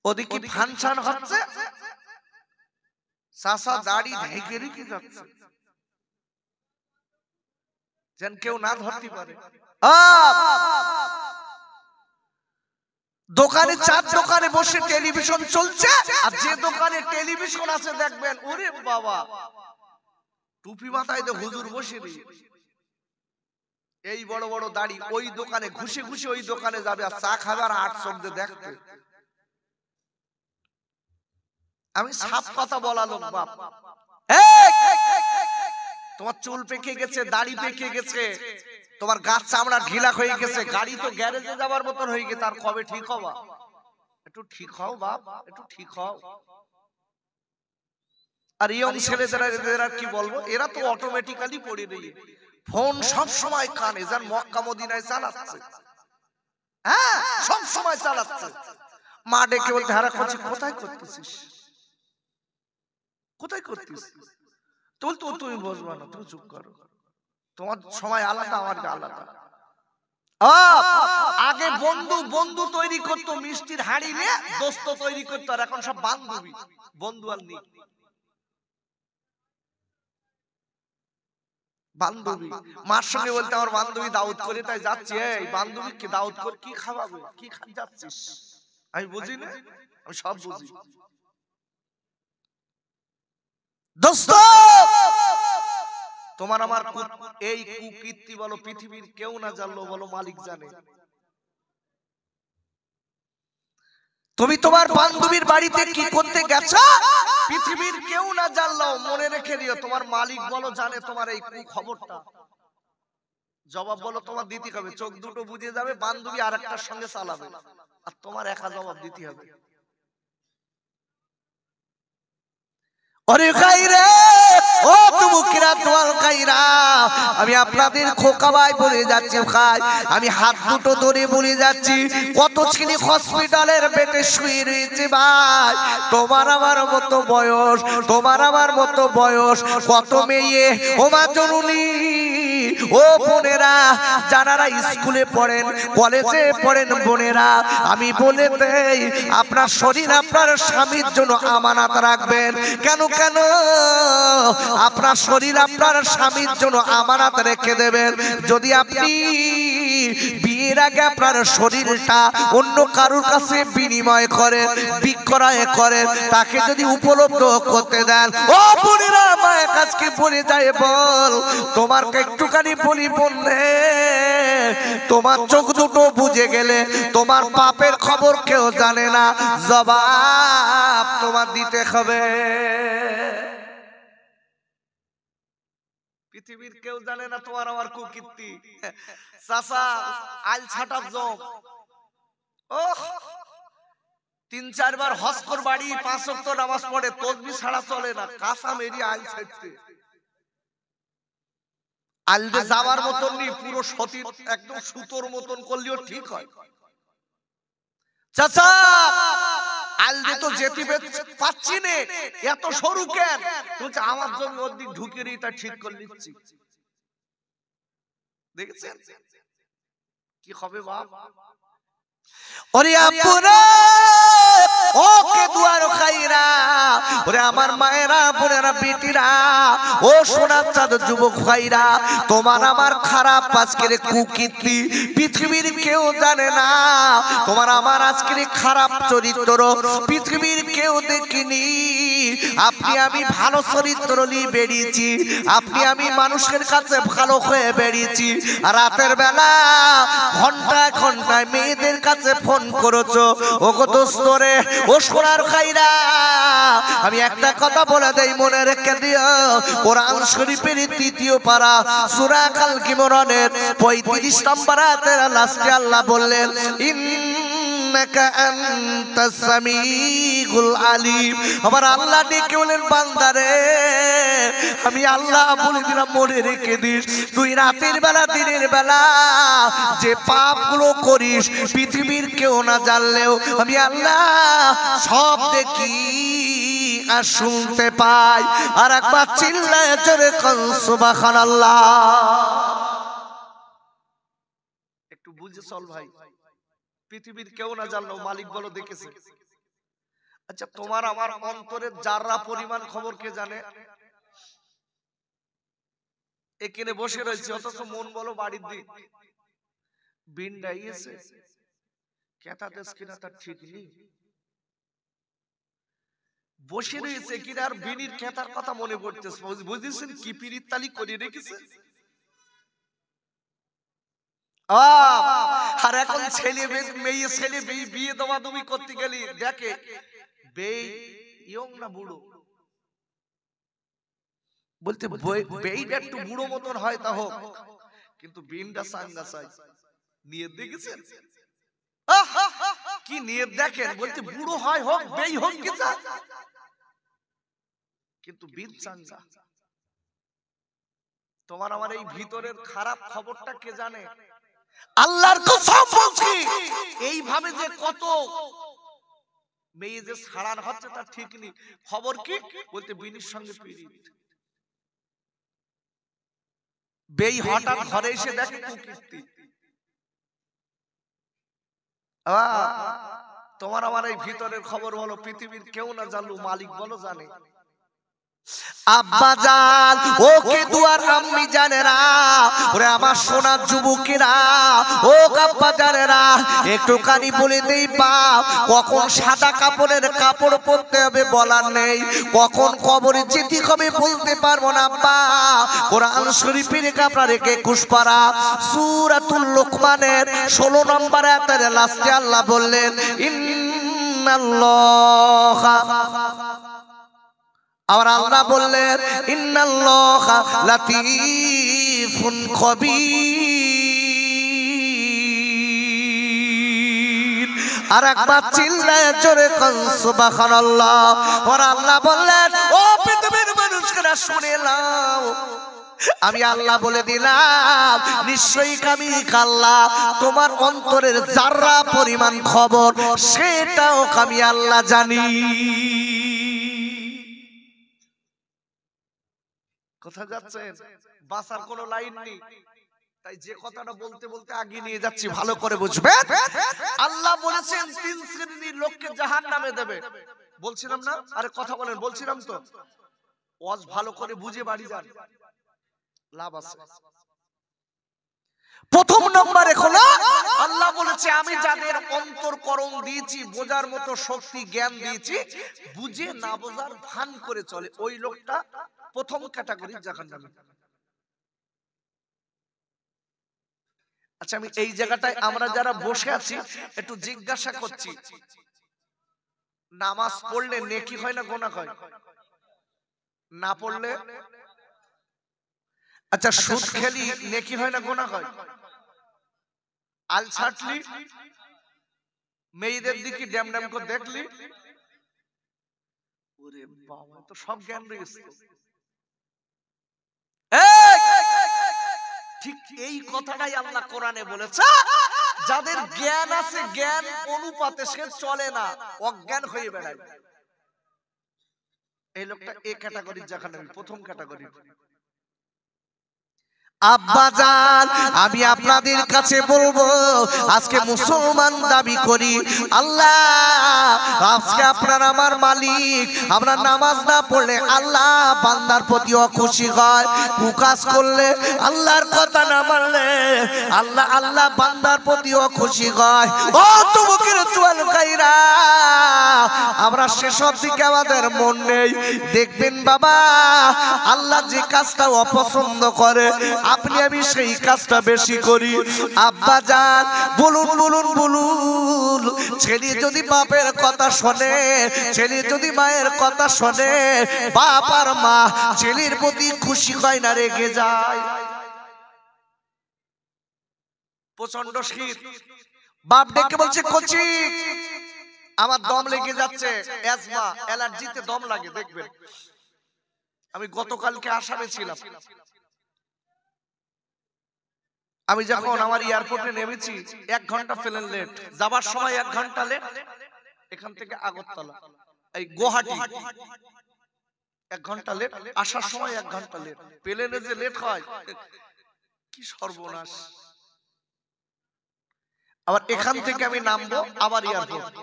ওদিকে ফাংশন হচ্ছে, চাচা দাড়ি ঢেকে রেখে যাচ্ছে যেন কেউ না ধরতে পারে। দোকানে, চার দোকানে বসে টেলিভিশন চলছে, আর যে দোকানে টেলিভিশন আছে দেখবেন ওরে বাবা টুপি মাথায় তো হুজুর বসে নেই, এই বড় বড় দাড়ি, ওই দোকানে ঘুষে ঘুষে ওই দোকানে যাবে আর চা খাবে আর 8 চোখে দেখতে। আমি সাফ কথা বলা লোক বাপ, তোমার চুল পেকে গেছে, দাড়ি পেকে গেছে, তোমার গাছ চামড়া ঢিলা হয়ে গেছে, গাড়ি তো গ্যারেজে যাবার মতন হয়ে গেছে, তার কবে ঠিক হবা? একটু ঠিক হও বাপ, একটু ঠিক হও। আর ইয়ং ছেলেদের কি বলবো, এরা তো অটোমেটিক্যালি পড়ে নেই, ফোন সব সময় কানে, যার মক্কা মদিনায় চালাচ্ছে, হ্যাঁ সব সময় চালাচ্ছে। মা ডেকে বলতে হারা করছি, কোথায় করতেছিস, কোথায় করতেছিস? তো তুমি বসবা না, তুমি চুপ করো, তোমার সময় আলাদা, আমার আলাদা। আগে বন্ধু বন্ধু তৈরি করতো, মিষ্টির হাড়ি নিয়ে দোস্ত তৈরি করতো, আর এখন সব বান্ধবী, বন্ধু আর নেই। বান্ধবী মার সঙ্গে বলতে আমার বান্ধবী দাওয়াত করে তাই যাচ্ছি, এই বান্ধবীকে দাওয়াত করে কি খাওয়াবে, কি খান যাচ্ছিস? আমি বুঝি না, আমি সব বুঝি। দোস্ত তোমার আমার এই কুকীর্তি বলো পৃথিবীর কেউ না জানলো, বলো মালিক জানে। তুমি তোমার বান্ধবীর বাড়িতে কি করতে গেছো পৃথিবীর কেউ না জানলো, মনে রেখে দিও তোমার মালিক বলো জানে তোমার এই খবরটা। জবাব বলো তোমার দিতে হবে, চোখ দুটো বুঝে যাবে, বান্ধবী আর একটার সঙ্গে চালাবে, আর তোমার একা জবাব দিতে হবে। আমি আপনাদের খোকা ভাই বলে যাচ্ছি, ভাই আমি হাত দুটো ধরে বলে যাচ্ছি, কত ছেলে হসপিটালের বেডে শুয়ে রয়েছে ভাই, তোমার আমার মতো বয়স, তোমার আমার মতো বয়স, কত মেয়ে ও মা জননী, ও বোনেরা যারা স্কুলে পড়েন, কলেজে পড়েন বোনেরা, আমি বলে দেই আপনার শরীর আপনার স্বামীর জন্য আমানত রাখবেন। কেন কেন আপনার শরীর আপনার স্বামীর জন্য আমানত রেখে দেবেন। যদি আপনি বিয়ের আগে আপনার শরীরটা অন্য কারোর কাছে বিনিময় করেন, বিক্রয় করেন, তাকে যদি উপলব্ধ করতে দেন, ও বোনেরা মায়ের কাছকে বলে যায়, বল তোমার একটুখানি বলি বললে তোমার চোখ দুটো বুঝে গেলে তোমার পাপের খবর কেউ জানে না, জবাব তোমার দিতে হবে। পৃথিবীর কেউ জানে না তোমার আমার কুকীর্তি। চাচা আল ছাটার জম, ও 3-4 বার হজ কর বাড়ি, 5 ওয়াক্ত নামাজ পড়ে, তাসবিহ ছাড়া চলে না, কাসা মেরি আল ছাড়তে আলদে যাওয়ার মতন নেই, পুরো সতী একদম সুতোর মতন করলেও ঠিক হয়। চাচা আলদে তো যেতে পাচ্ছি না, এত সরু কেন? তুই আমার জন্য ওর দিক ঢুকে রে, তা ঠিক করে নিচ্ছি। দেখেছেন কি হবে বাপ? ওরে আপুরা ওকে দুয়ার খাইরা, ওরে আমার মায়েরা বোনেরা বেটিরা, ও সোনার চাঁদ যুবক ভাইরা, তোমার আমার খারাপ আজকের কুকীর্তি পৃথিবীর কেউ জানে না, তোমার আমার আজকের খারাপ চরিত্র পৃথিবীর কেউ দেখিনি। আপনি আমি ভালো চরিত্র নিয়ে বেরিয়েছি, আপনি আমি মানুষের কাছে ভালো হয়ে বেরিয়েছি, রাতের বেলা ঘন্টায় ঘন্টায় মেয়েদের কাছে ফোন করেছো, ও গো দোস্ত রে, ও সোনার খাইরা, আমি একটা কথা বলে দেই মনে রেখে দিও, কোরআন শরীফের 3য় পারা সূরা আল ইমরানের 35 নম্বর আয়াতের লাস্টে আল্লাহ বললেন, ইন্নাকা আনতাস সামিউল আলিম। আমার আল্লাহ ডেকে বলেন, বান্দারে আমি আল্লাহ বলে দিলাম মনে রেখে দিস, তুই রাতের বেলা দিনের বেলা যে পাপগুলো করিস পৃথিবীর কেউ না জানলেও আমি আল্লাহ সব দেখি আর শুনতে পাই। আর একবার চিল্লায় জোরে কোন সুবহানাল্লাহ। একটু বুঝে চল ভাই, পৃথিবীর কেউ না জানলেও মালিক বলো দেখেছে। আচ্ছা, তোমার আমার অন্তরের যারা পরিমাণ খবর কে জানে? এখানে বসে রয়েছে, অথচ মন বলো বাড়ির দিক। বিন ডাইয়েছে কেতা দেশ কিনা তার ঠিক নেই, বসে রয়েছে কিনা আর বিনির কেতার কথা মনে পড়তেছে। বুঝেছেন কি পিরিত তালি করে রেখেছে। আর এখন ছেলে মেয়ে ছেলে বিয়ে দেওয়া তুমি করতে গেলি, দেখে বেই ইয়ং না বুড়ো, বলতে বেইটা একটু বুড়ো মতন হয় তা হোক, কিন্তু বিনটা সাঙ্গা চাই। নিয়ে দেখেছেন কি নিয়ে দেখেন, বলতে বুড়ো হয় হোক বেই হোক কি চাই, কিন্তু বিন সাঙ্গা। তোমার আমার এই ভিতরের খারাপ খবরটা কে জানে? আল্লাহর কসম বলছি, এইভাবে যে কত মেয়ে যে ছাড়ার হচ্ছে তার ঠিক নেই। খবর কি? বলতে বিনির সঙ্গে পীড়িত। বেই হঠাৎ ঘরে এসে দেখে কুকীর্তি। তোমার আমার এই ভিতরের খবর বলো, পৃথিবীর কেউ না জানলো, মালিক বলো জানে। আব্বা জান, ওকে দুয়ার আম্মি জানেরা, ওরে আমার সোনার যুবকেরা, ও আব্বা জানেরা, একটুখানি বলে দেই বাপ, কখন সাদা কাপড়ের কাপড় পরতে হবে বলার নেই, কখন কবরে যেতে হবে বলতে পারবো না। আব্বা, কোরআন শরীফের কাপড়া রেখে 21 পারা সূরাতুল লুকমানের 16 নম্বর আয়াতের লাস্টে আল্লাহ বললেন, ইন্নাল্লাহা, আর আল্লাহ বললেন ইন্নাল্লাহা লাতীফুন খবীর। আর একবার চিল্লায় জোরে কোন সুবহানাল্লাহ। আর আল্লাহ বললেন, ও পৃথিবীর মানুষরা শুনে নাও, আমি আল্লাহ বলে দিলাম, নিশ্চয়ই আমি আল্লাহ তোমার অন্তরের যারা পরিমাণ খবর সেটাও আমি আল্লাহ জানি। কোথায় যাচ্ছেন? বাসার কোনো লাইন নেই, তাই যে কথাটা বলতে বলতে আগে নিয়ে যাচ্ছি, ভালো করে বুঝবেন। আল্লাহ বলেছেন 3 শ্রেণীর লোককে জাহান্নামে দেবে। বলছিলাম না? আরে কথা বলেন, বলছিলাম তো। ওয়াজ ভালো করে বুঝে বাড়ি যান, লাভ আছে। প্রথম নম্বরে হলো আল্লাহ বলেছে, আমি যাদের অন্তরকরণ দিয়েছি, বোঝার মতো শক্তি জ্ঞান দিয়েছি, বুঝে না বোঝার ভান করে চলে, ওই লোকটা প্রথম ক্যাটাগরির জাহান্নামী। আচ্ছা, আমি এই জায়গাটায় আমরা যারা বসে আছি একটু জিজ্ঞাসা করছি, নামাজ পড়লে নেকি হয় না গুনাহ হয়? না পড়লে? আচ্ছা, সুদ খেলি নেকি হয় না গুনাহ হয়? আল ছাটলি, মেয়েদের দিকে ড্যাম ড্যাম করে দেখলি, ওরে বাবা, তো সব জ্ঞান রয়েছে। ঠিক এই কথাটাই আল্লাহ কোরআনে বলেছে, যাদের জ্ঞান আছে জ্ঞান অনুপাতে সে চলে না, অজ্ঞান হয়ে বেড়ায়, এই লোকটা এ ক্যাটাগরির জাহান্নামী, প্রথম ক্যাটাগরি। আব্বাজান, আমি আপনাদের কাছে বলবো, আজকে মুসলমান দাবি করি, আল্লাহ আজকে আপনার আমার মালিক, আমরা নামাজ না পড়লে আল্লাহ বান্দার প্রতি অখুশি হয়, কুকাজ করলে আল্লাহর কথা না মানলে আল্লাহ আল্লাহ বান্দার প্রতি অখুশি হয়। ও যুবকের চুয়াল কাইরা, আমরা সেসব দিকে আমাদের মন নেই। দেখবেন বাবা, আল্লাহ যে কাজটা অপছন্দ করে আপনি আমি সেই কাজটা বেশি করি। আব্বা জান, বলুন বলুন বলুন, ছেলে যদি বাপের কথা শোনে, ছেলে যদি মায়ের কথা শোনে, বাপ আর মা ছেলের প্রতি খুশি হয় না রেগে যায়। প্রচন্ড শীত, বাপ ডেকে বলছে, কচি আমার দম লেগে যাচ্ছে, অ্যাজমা অ্যালার্জিতে দম লাগে। দেখবেন, আমি গতকালকে আসামে ছিলাম, আমি যখন আমার এয়ারপোর্টে নেমেছি 1 ঘন্টা প্লেন লেট, যাবার সময় 1 ঘন্টা লেট, এখান থেকে আগরতলা এই গুয়াহাটি 1 ঘন্টা লেট, আসার সময় 1 ঘন্টা লেট। প্লেনে যে লেট হয় কি সর্বনাশ। আবার এখান থেকে আমি নামবো আবার এয়ারপোর্ট,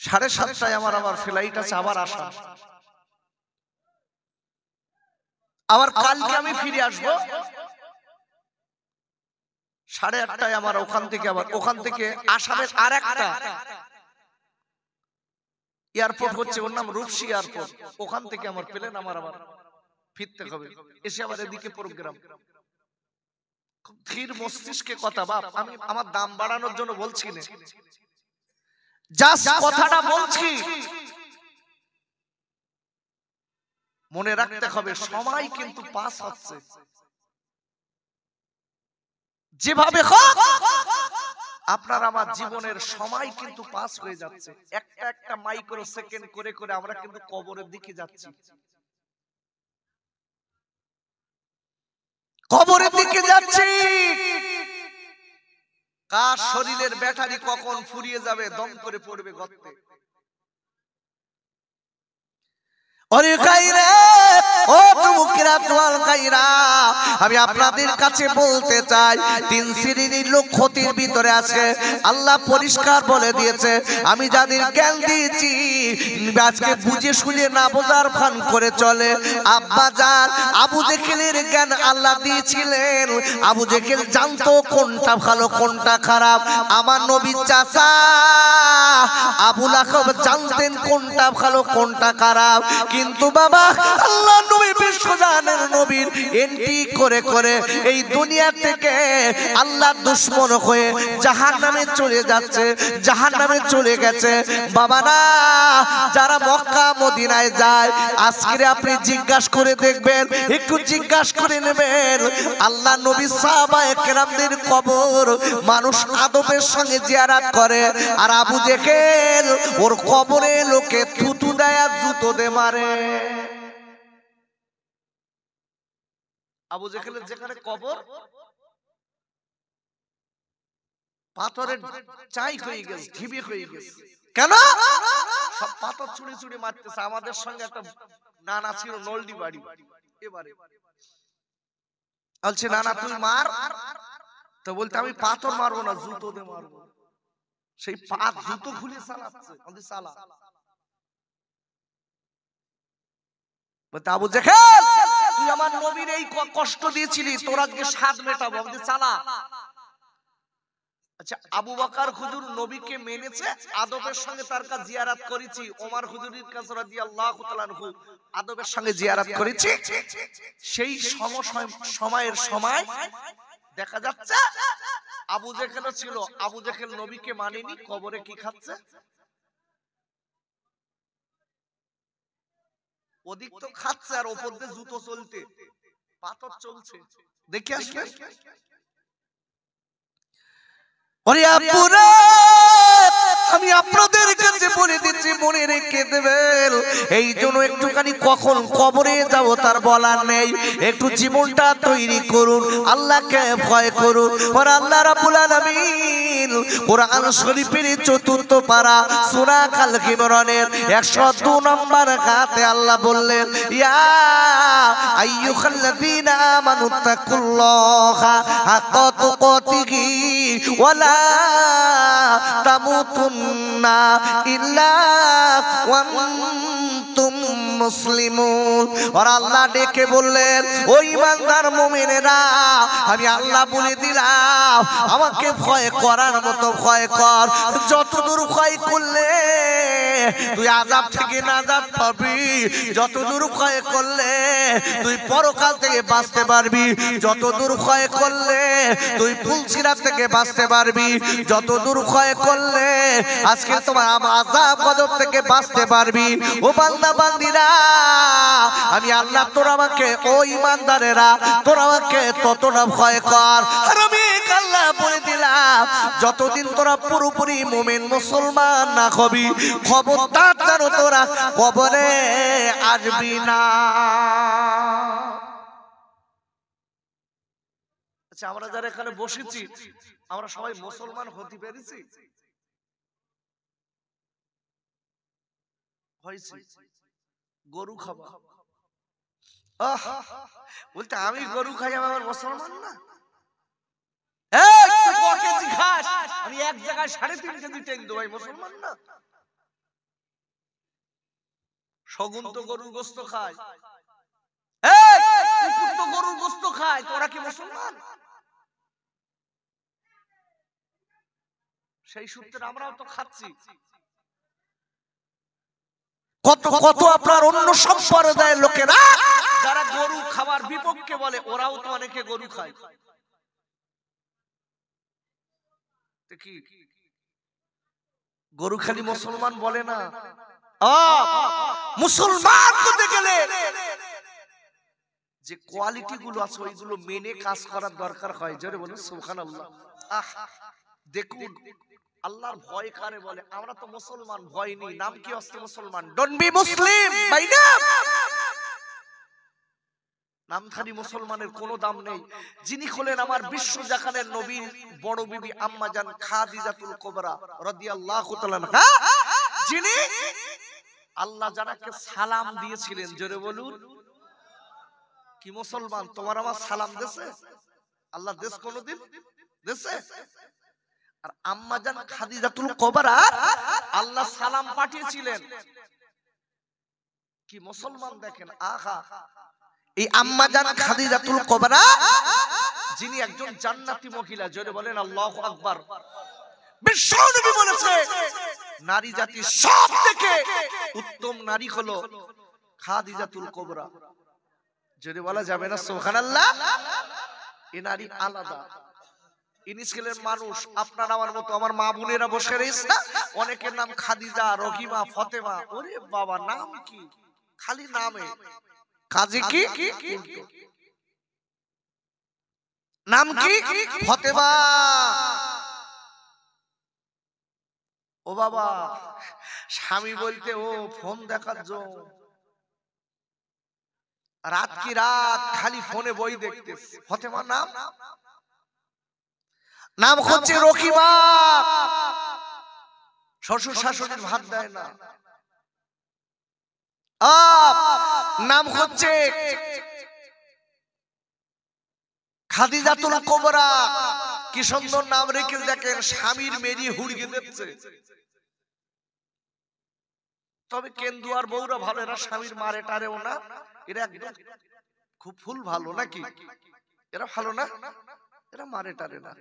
7:30টায় আমার ফ্লাইট আছে, আবার আসা, আবার কালকে আমি ফিরে আসবো 8:30টায় আমার ওখান থেকে আসামের আরেকটা এয়ারপোর্ট হচ্ছে, ওর নাম রূপসী এয়ারপোর্ট, ওখান থেকে আমার প্লেন আবার ফিরতে হবে, এসে আবার এদিকে প্রোগ্রাম। ধীর মস্তিষ্কে কথা বাপ, আমি আমার দাম বাড়ানোর জন্য বলছি না, জাস্ট কথাটা বলছি, মনে রাখতে হবে সময় কিন্তু পাস হচ্ছে, যেভাবে হোক আপনার আমার জীবনের সময় কিন্তু পাস হয়ে যাচ্ছে, একটা মাইক্রো সেকেন্ড করে করে আমরা কিন্তু কবরের দিকে যাচ্ছি, কবরের দিকে যাচ্ছি। কার শরীরের ব্যাটারি কখন ফুরিয়ে যাবে, দম করে পড়বে গর্তে। আমি আপনাদের কাছে বলতে চাই, 3 শ্রেণীর লোক ক্ষতির ভিতরে আছে, আল্লাহ পরিষ্কার বলে দিয়েছে। আমি যাদের জ্ঞান দিয়েছি আজকে বুঝে শুনে না বোঝার ফান করে চলে। আব্বা জান আবু জেহেলের জ্ঞান আল্লাহ দিয়েছিলেন, আবু জেহেল জানতো কোনটা ভালো কোনটা খারাপ। আমার নবীর চাচা আবু লাহাব জানতেন কোনটা ভালো কোনটা খারাপ, কিন্তু বাবা আল্লাহ নবী বিশ্বজাহানের নবীর এন্ট্রি করে করে এই দুনিয়া থেকে আল্লাহ দুশমন হয়ে জাহান্নামে চলে যাচ্ছে, জাহান্নামে চলে গেছে। বাবারা যারা মক্কা মদিনায় যায়, আজকে আপনি জিজ্ঞাসা করে দেখবেন, একটু জিজ্ঞাসা করে নেবেন, আল্লাহ নবী সাহাবায়ে কেরামদের কবর মানুষ আদবের সঙ্গে জিয়ারত করে, আর আবু জেহেল ওর কবরে লোকে থুতু দেয় আর জুতো দে মারে। আবু জেহেলের যেখানে কবর পাথরের চাই হয়ে গেছে, ঢিবি হয়ে গেছে, কেন সব পাথর ছুঁড়ে ছুঁড়ে মারতেছে। আমাদের সঙ্গে একটা নানা ছিল নলডি বাড়ি, এবারে বলছে নানা তুই মার, তো বলতে আমি পাথর মারবো না, জুতো দিয়ে মারবো। সেই পাত জুতো খুলে চালাচ্ছে, আমাদের চালা। আবু জেহেল তুই আমার নবীর এই কষ্ট দিয়েছিলি, তোর আজকে স্বাদ মেটাবো, আমাদের চালা। আচ্ছা, আবু বকর হুজুর নবীকে মেনেছে, আদবের সঙ্গে তার কাছে জিয়ারত করেছি। ওমর হুজুরের কাছে রাদিয়াল্লাহু তাআলা আনহু আদবের সঙ্গে জিয়ারত করেছি। সেই সময়ের সময় দেখা যাচ্ছে আবু জেহেল ছিল, আবু জেহেল নবীকে মানেনি, কবরে কি খাচ্ছে, ওদিক তো খাচ্ছে আর ওপর দিয়ে জুতো চলতে, পাথর চলছে, দেখে আসবে। আমি আপনাদের কাছে বলে দিচ্ছি, মনে রেখে দেবেন, এই জন্য একটুখানি কখন কবরে যাব তার বলার নেই, একটু জীবনটা তৈরি করুন, আল্লাহকে ভয় করুন। আর আল্লাহ রাব্বুল আলামিন কোরআন শরীফের 4th পারা সূরা আল ইমরানের 102 নম্বর আয়াতে আল্লাহ বললেন, ইয়া আইয়ুহাল্লাযীনা আমানুত্তাকুল্লাহা হাক্কা তুকাতিহি ওয়ালা তামুতুন্না ইল্লা ওয়া আনতুম মুসলিমুন। আর আল্লাহ ডেকে বললেন, ও ঈমানদার মুমিনেরা, আমি আল্লাহ বলে দিলাম আমাকে ভয় করার মতো ভয় কর। যতদূর ভয় করলে তুই আযাব থেকে নাজাত পাবি, যতদূর ভয় করলে তুই পরকাল থেকে বাঁচতে পারবি, যতদূর ভয় করলে তুই ফুলসিরাত থেকে বাঁচতে পারবি, যতদূর ভয় করলে আজকে তোমার আযাব গজব থেকে বাঁচতে পারবি। ও বান্দা বান্দিরা, আমি আল্লাহ তোর আমাকে, ও ঈমানদারেরা তোর আমাকে ততটা ভয় কর। আর আমি আল্লাহ বলে দিলাম, যতদিন তোরা পুরোপুরি মুমিন মুসলমান না হবি, খবরদার যেন তোরা কবরে আসবি না। আচ্ছা, আমরা যারা এখানে বসেছি, আমরা সবাই মুসলমান হতে পেরেছি? গরু খাবা, বলতে আমি গরু খাই, আমার মুসলমান না? আমি 1 জায়গায় 3.5 কেজি টেক দেবো, মুসলমান না? শগুন তো গরুর গোশত খায়, এই কুকুর তো গরুর গোশত খায়, তোরা কি মুসলমান? সেই সূত্রে আমরাও তো খাচ্ছি। কত কত আপনার অন্য সম্প্রদায়ের লোকেরা যারা গরু খাবার বিপক্ষে বলে, ওরাও তো অনেকে গরু খায়। কি গরু খালি মুসলমান বলে না, মুসলমান করতে গেলে যে কোয়ালিটি গুলো আছে ওইগুলো মেনে কাজ করার দরকার হয়। জোরে বলুন সুবহানাল্লাহ। দেখুন আল্লাহর ভয় কারে বলে? আমরা তো মুসলমান, ভয় নেই। নাম কি আসছে? মুসলমান। ডোন্ট বি মুসলিম বাই নাম। নামধারী মুসলমানের কোনো দাম নেই। যিনি হলেন আমার বিশ্ব জাহানের নবী বড় বিবি আম্মা জান খাদিজাতুল কুবরা রাদিয়াল্লাহু তাআলা আনহা, যিনি আল্লাহ যারাকে সালাম দিয়েছিলেন, জোরে বলুন কি মুসলমান তোমার আমার সালাম দেছে? আল্লাহ দেশ কোনদিন দেছে? আর আম্মা জান খাদিজাতুল কুবরা আল্লাহ সালাম পাঠিয়েছিলেন কি মুসলমান। দেখেন আহা, এই আম্মা জান খাদিজাতুল কুবরা যিনি একজন জান্নাতি মহিলা, জোরে বলেন আল্লাহু আকবার। বিশ্বনবী বলেছে নারী জাতির সবথেকে উত্তম নারী হলো খাদিজাতুল কুবরা। জোরে বলা যাবে না সুবহানাল্লাহ? এই নারী আলাদা। ইনি ছিলেন মানুষ আপনার আমার মতো। আমার মা বোনেরা বসে রয়েছে না, অনেকের নাম খাদিজা, রহিমা, ফতেমা। ওরে বাবা, নাম কি? খালি নামে কাজে কি? নাম কি? ফতেমা। ও বাবা, স্বামী বলতে ও ফোন দেখার জন্য রাত কি রাত খালি ফোনে বই দেখতেছে। ফতেমা নাম, নাম হচ্ছে রহিমা। শ্বশুর শাশুড়ির ভাত দেয় না। নাম হচ্ছে খাদিজাতুল কুবরা। কি সুন্দর নাম রেখে দেখেন, স্বামীর মেরি হুড়কে দিচ্ছে। তবে কেন্দুয়ার বউরা ভালো, এরা স্বামীর মারে টারেও না। এরা একদম খুব ফুল ভালো নাকি? এরা ভালো না, এরা মারে টারে না।